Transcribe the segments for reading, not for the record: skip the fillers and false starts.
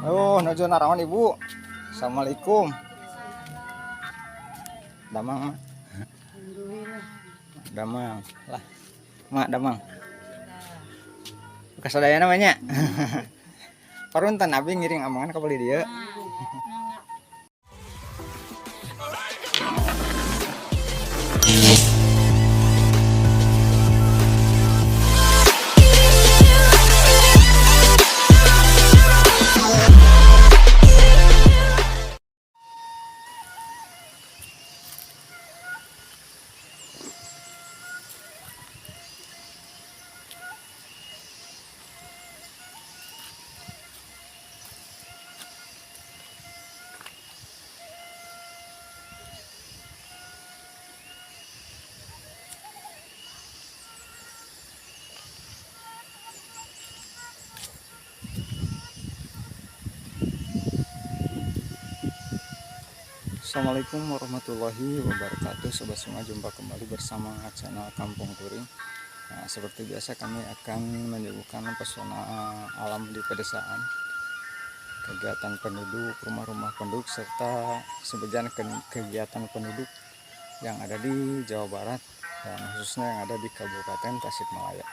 Oh, nuju narawan ibu. Assalamualaikum. Damang, mak. Damang. Lah, mak damang. Kasadaya namanya. Paruntan abi ngiring amangan ka beli dia. Assalamualaikum warahmatullahi wabarakatuh. Sobat semua, jumpa kembali bersama channel Kampung Touring. Nah, seperti biasa kami akan menyuguhkan pesona alam di pedesaan, kegiatan penduduk, rumah-rumah penduduk, serta sebagian kegiatan penduduk yang ada di Jawa Barat dan khususnya yang ada di Kabupaten Tasikmalaya.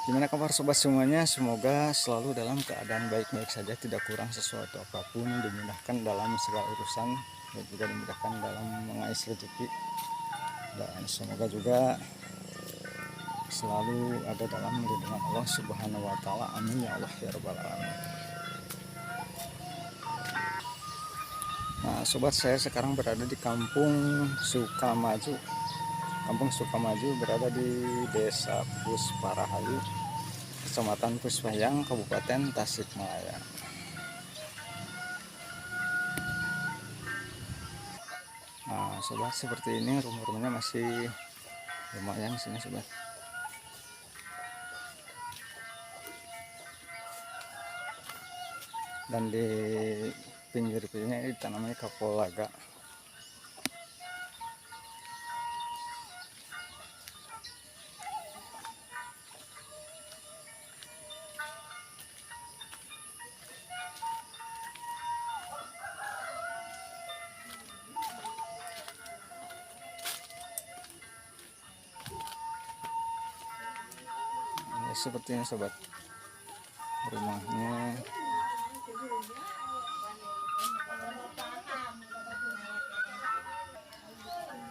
Gimana kabar sobat semuanya? Semoga selalu dalam keadaan baik-baik saja, tidak kurang sesuatu apapun, dimudahkan dalam segala urusan, dan juga dimudahkan dalam mengais rezeki, dan semoga juga selalu ada dalam lindungan Allah Subhanahu wa Ta'ala. Amin ya Allah ya Rabbal Alamin. Nah, sobat, saya sekarang berada di Kampung Sukamaju. Kampung Sukamaju berada di Desa Pusparahayu, Kecamatan Puspayang, Kabupaten Tasikmalaya. Nah, sobat, seperti ini rumah-rumahnya masih lumayan sini, sobat. Dan di pinggir-pinggirnya ditanamnya kapulaga. Seperti ini, sobat, rumahnya.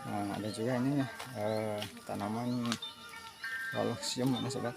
Nah, ada juga ini tanaman lalosium, mana sobat.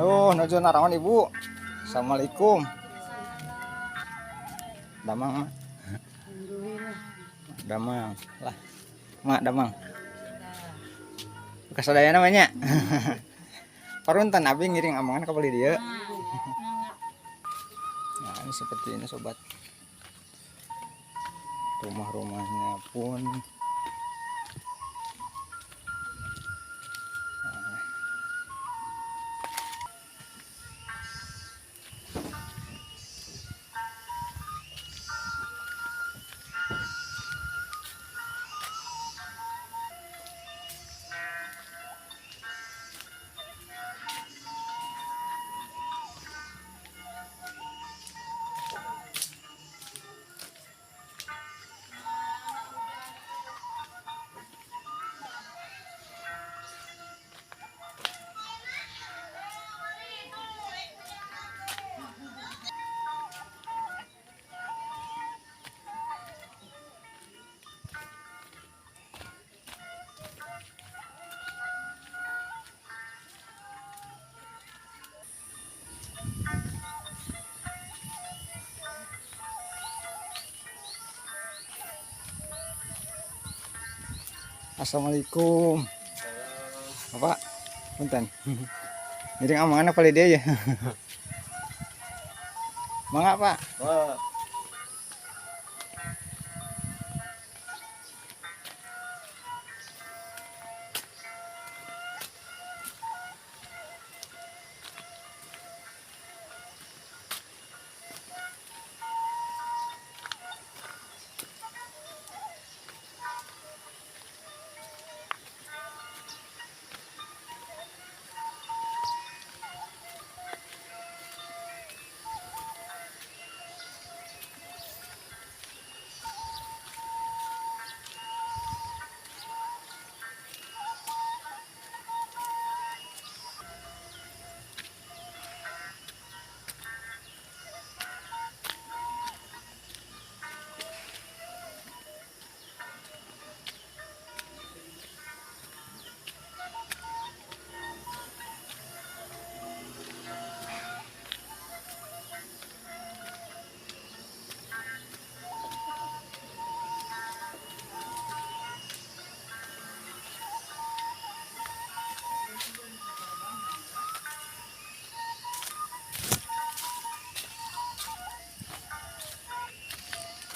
Oh, nuju narawan ibu. Assalamualaikum. Damang, mak. Damang. Lah, mak damang. Kasadaya namanya. Paruntan abi ngiring amangan ka beli dia. Nah, ini seperti ini, sobat. Rumah-rumahnya pun Assalamualaikum. Bapak, punten. Jadi amangan apa dia ya? Mangga, Pak. Wah,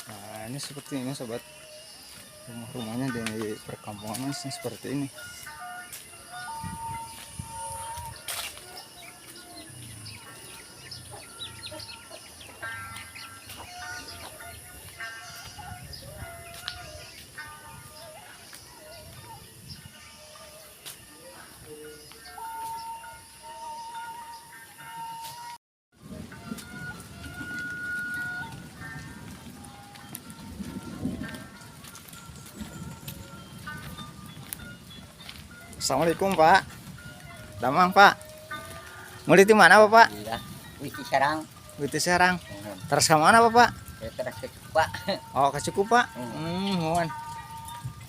Nah, ini seperti ini sobat. Rumah-rumahnya di perkampungan seperti ini. Assalamualaikum, Pak. Damang, Pak. Mau di mana, Pak? iya. Wiki sarang. Itu Serang. Terus ke mana, Pak? Ya terus ke Pak. Oh, ke Cukup, Pak. Mohon.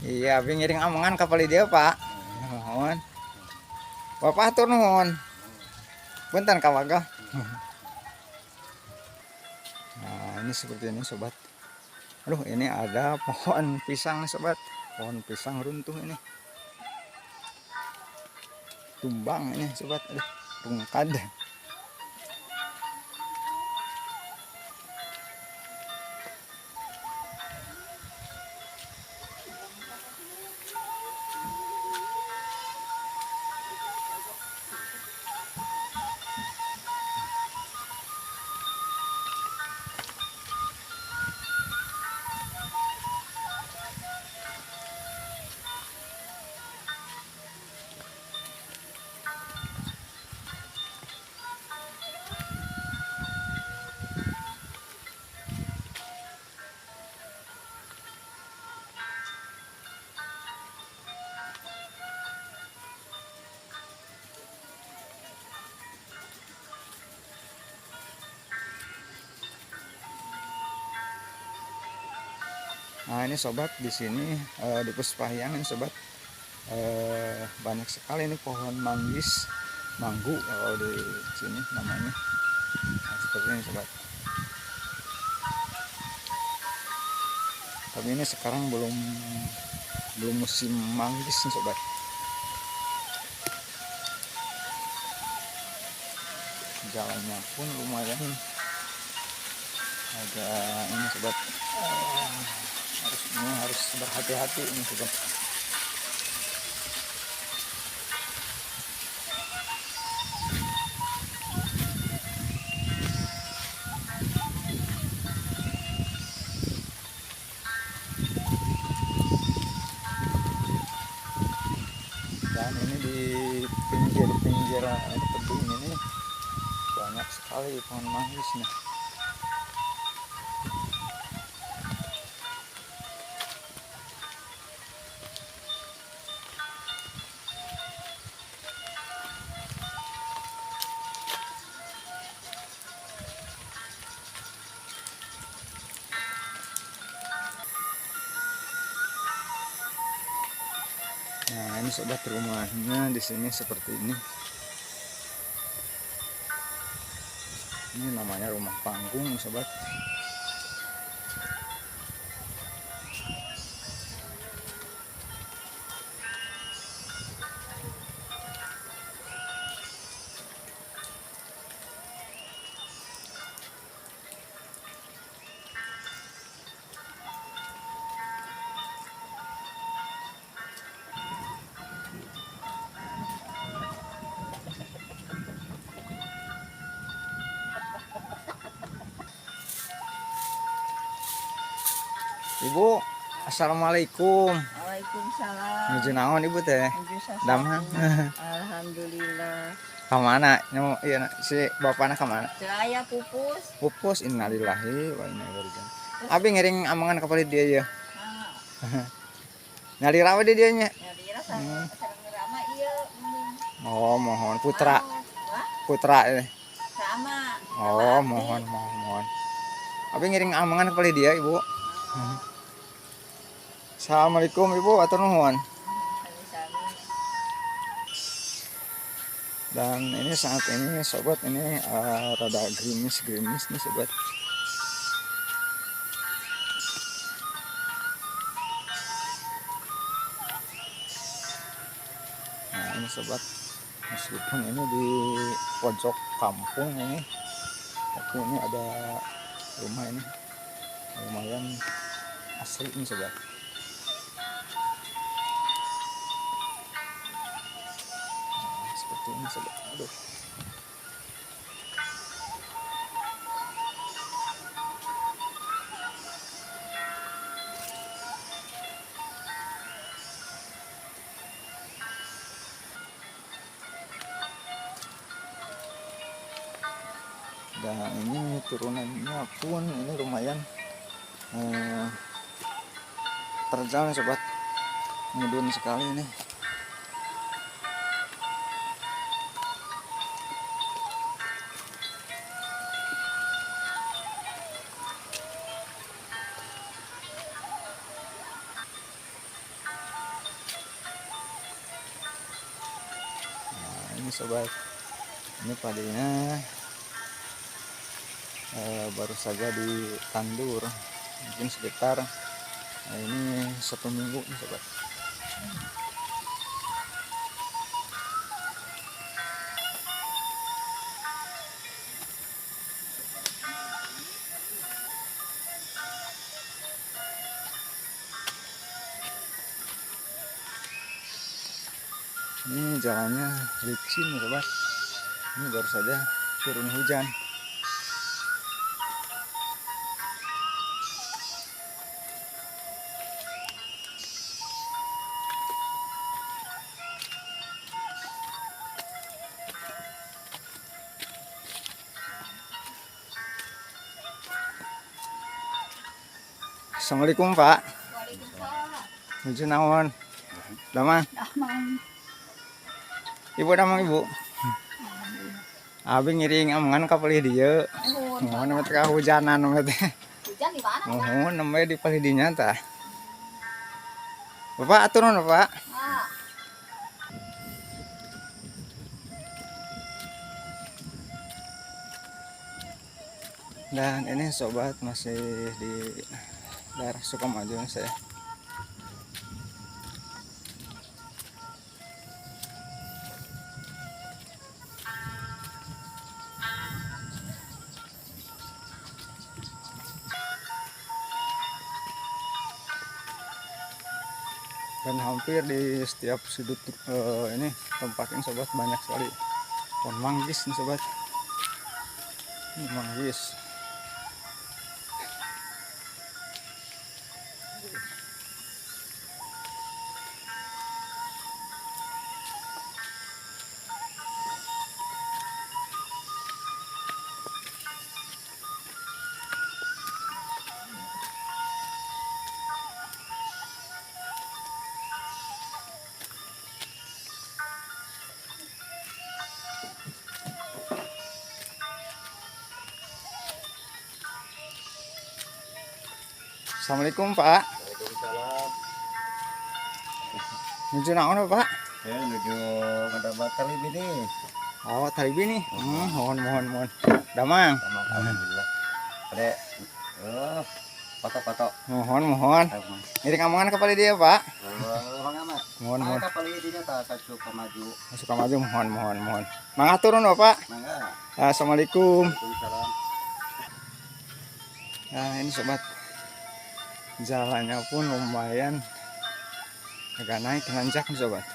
Iya, abi ngiring amangan kapal dia, Pak. Mohon. Bapak atur nuhun. Punten kawaga. Nah, ini seperti ini, sobat. Aduh, ini ada pohon pisang nih, sobat. Pohon pisang runtuh ini. Tumbang ini, sobat. Aduh, rungkad. Nah, ini sobat, di sini di Puspahyang ini sobat, banyak sekali nih pohon manggis, manggu kalau di sini namanya. Nah, seperti ini sobat. Tapi ini sekarang belum musim manggis nih sobat. Jalannya pun lumayan agak ini sobat. Harus berhati-hati ini sobat. Dan ini di pinggir tebing ini banyak sekali pohon manggis nih. Nah, ini sobat, rumahnya di sini seperti ini. Ini namanya rumah panggung, sobat. Ibu. Assalamualaikum. Waalaikumsalam. Nuju naon Ibu teh? Nuju sasatu. Damang. Alhamdulillah. Kamana? Nyu ieu si bapana kamana? Teu aya pupus. Pupus innalillahi wa inna ilaihi rajiun. Abi ngiring amangan ka palit dia ya. Nyari rawa di dieu nya. Nyari sareng rama ieu. Oh, mohon putra. Wah, Putra sama. Oh, mohon. Abi ngiring amangan ka palit dia, Ibu. Assalamualaikum Ibu, atur nuhun. Sami-sami. Dan ini saat ini sobat ini rada gerimis nih sobat. Nah ini sobat, meskipun ini di pojok kampung ini, tapi ini ada rumah ini lumayan asli nih sobat. Nah, seperti ini sobat. Aduh. Dan ini turunannya pun ini lumayan terjal sobat, mudun sekali ini. Nah ini sobat, ini padinya baru saja ditandur mungkin sekitar ini 1 minggu nih sobat. Ini jalannya licin nih sobat, ini baru saja turun hujan. Assalamualaikum Pak. Waalaikumsalam. Nuju naon? Damang. Damang. Ibu damang Ibu. Abi ngiring amangan ka palih dieu. Mohon mah teh hujanan mah teh. Hujan di mana? Mohon nembe di palih dinya tah. Bapak atur nuhun Bapak. Ah, Dan ini sobat masih di daerah Sukamaju saya. Dan hampir di setiap sudut ini tempat ini sobat banyak sekali pohon manggis nih sobat. Ini manggis. Assalamualaikum Pak. Waalaikumsalam. Nuju naon Pak? Ya nuju ngedapat kali ini. Oh talibi nih. Mohon. Damang. Sama alhamdulillah. Ada foto-foto. Mohon. Ngiring amangan ka palih dieu Pak. Orang amat. Mohon. Kapal ini tak suka maju. Sukamaju mohon. Mangatur nuhun Bapak. Mangga. Assalamualaikum. Waalaikumsalam. Nah ini sobat, jalannya pun lumayan agak naik nanjak nih sobat.